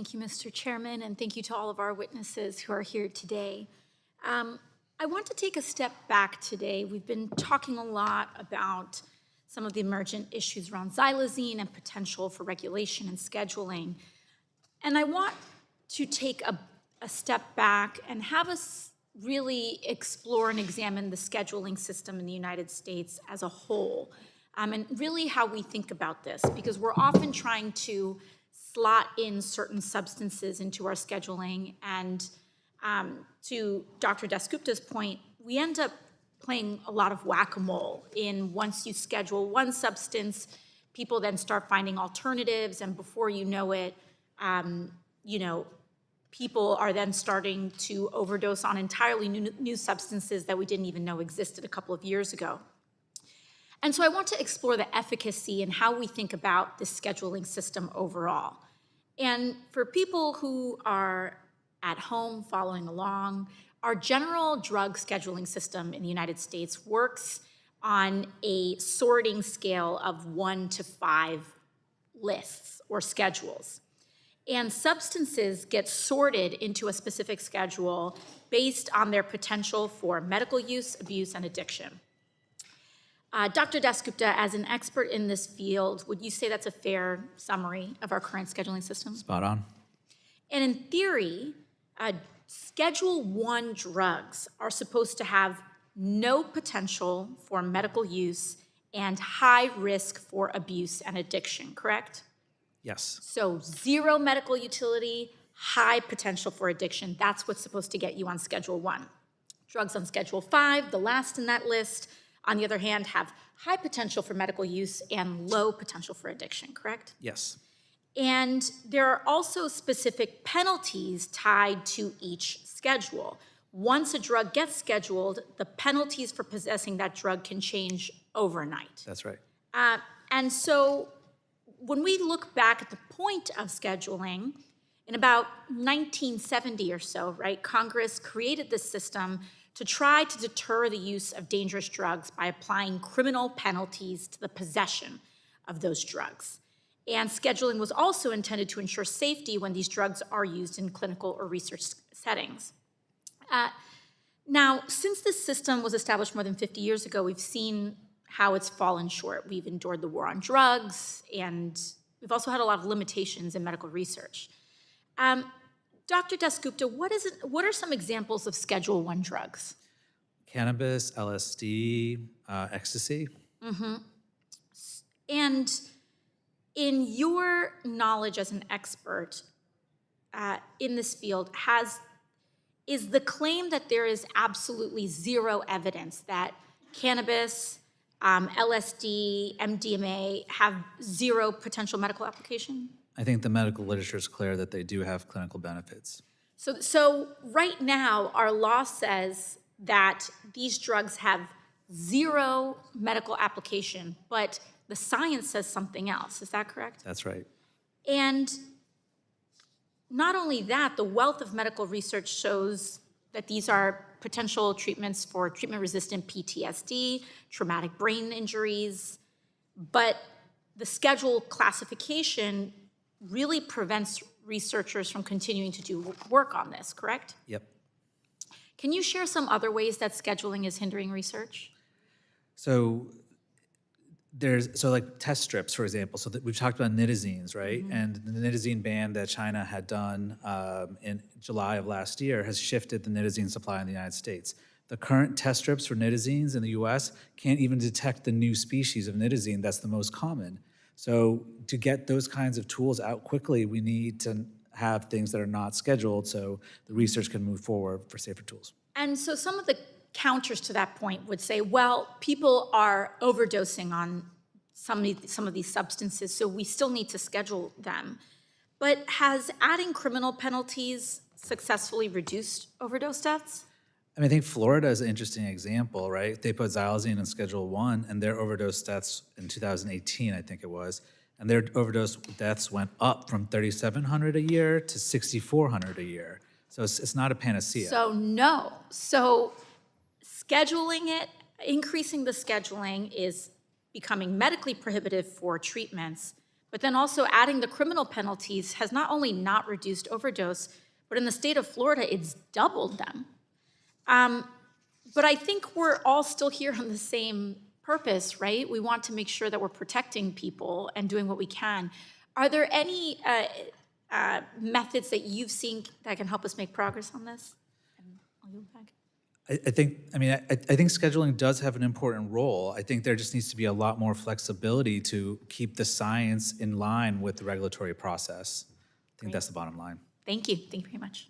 Thank you, Mr. Chairman, and thank you to all of our witnesses who are here today. I want to take a step back today. We've been talking a lot about some of the emergent issues around xylazine and potential for regulation and scheduling. And I want to take a step back and have us really explore and examine the scheduling system in the United States as a whole, and really how we think about this, because we're often trying to slot in certain substances into our scheduling, and to Dr. Dasgupta's point, we end up playing a lot of whack-a-mole in once you schedule one substance, people then start finding alternatives, and before you know it, people are then starting to overdose on entirely new substances that we didn't even know existed a couple of years ago. And so I want to explore the efficacy and how we think about this scheduling system overall. And for people who are at home following along, our general drug scheduling system in the United States works on a sorting scale of 1 to 5 lists or schedules. And substances get sorted into a specific schedule based on their potential for medical use, abuse, and addiction. Dr. Dasgupta, as an expert in this field, would you say that's a fair summary of our current scheduling system? Spot on. And in theory, Schedule 1 drugs are supposed to have no potential for medical use and high risk for abuse and addiction, correct? Yes. So 0 medical utility, high potential for addiction. That's what's supposed to get you on Schedule 1. Drugs on Schedule 5, the last in that list, on the other hand, have high potential for medical use and low potential for addiction, correct? Yes. And there are also specific penalties tied to each schedule. Once a drug gets scheduled, the penalties for possessing that drug can change overnight. That's right. And so when we look back at the point of scheduling, in about 1970 or so, right, Congress created this system to try to deter the use of dangerous drugs by applying criminal penalties to the possession of those drugs. And scheduling was also intended to ensure safety when these drugs are used in clinical or research settings. Now, since this system was established more than 50 years ago, we've seen how it's fallen short. We've endured the war on drugs, and we've also had a lot of limitations in medical research. Dr. Dasgupta, what are some examples of Schedule 1 drugs? Cannabis, LSD, ecstasy. Mm-hmm. And in your knowledge as an expert in this field, is the claim that there is absolutely zero evidence that cannabis, LSD, MDMA have zero potential medical application? I think the medical literature is clear that they do have clinical benefits. So right now, our law says that these drugs have zero medical application, but the science says something else. Is that correct? That's right. And not only that, the wealth of medical research shows that these are potential treatments for treatment-resistant PTSD, traumatic brain injuries, but the schedule classification really prevents researchers from continuing to do work on this, correct? Yep. Can you share some other ways that scheduling is hindering research? So like test strips, for example. So we've talked about nitazines, right? Mm-hmm. And the nitazine ban that China had done in July of last year has shifted the nitazine supply in the United States. The current test strips for nitazines in the US can't even detect the new species of nitazine that's the most common. So to get those kinds of tools out quickly, we need to have things that are not scheduled so the research can move forward for safer tools. And so some of the counters to that point would say, well, people are overdosing on some of these substances, so we still need to schedule them. But has adding criminal penalties successfully reduced overdose deaths? I mean, I think Florida is an interesting example, right? They put xylazine in Schedule 1, and their overdose deaths in 2018, I think it was, and their overdose deaths went up from 3,700 a year to 6,400 a year. So it's not a panacea. So scheduling it, increasing the scheduling is becoming medically prohibitive for treatments, But then also adding the criminal penalties has not only not reduced overdose, but in the state of Florida, it's doubled them. But I think we're all still here on the same purpose, right? We want to make sure that we're protecting people and doing what we can. Are there any methods that you've seen that can help us make progress on this? And I'll yield back. I think scheduling does have an important role. I think there just needs to be a lot more flexibility to keep the science in line with the regulatory process. I think that's the bottom line. Thank you. Thank you very much.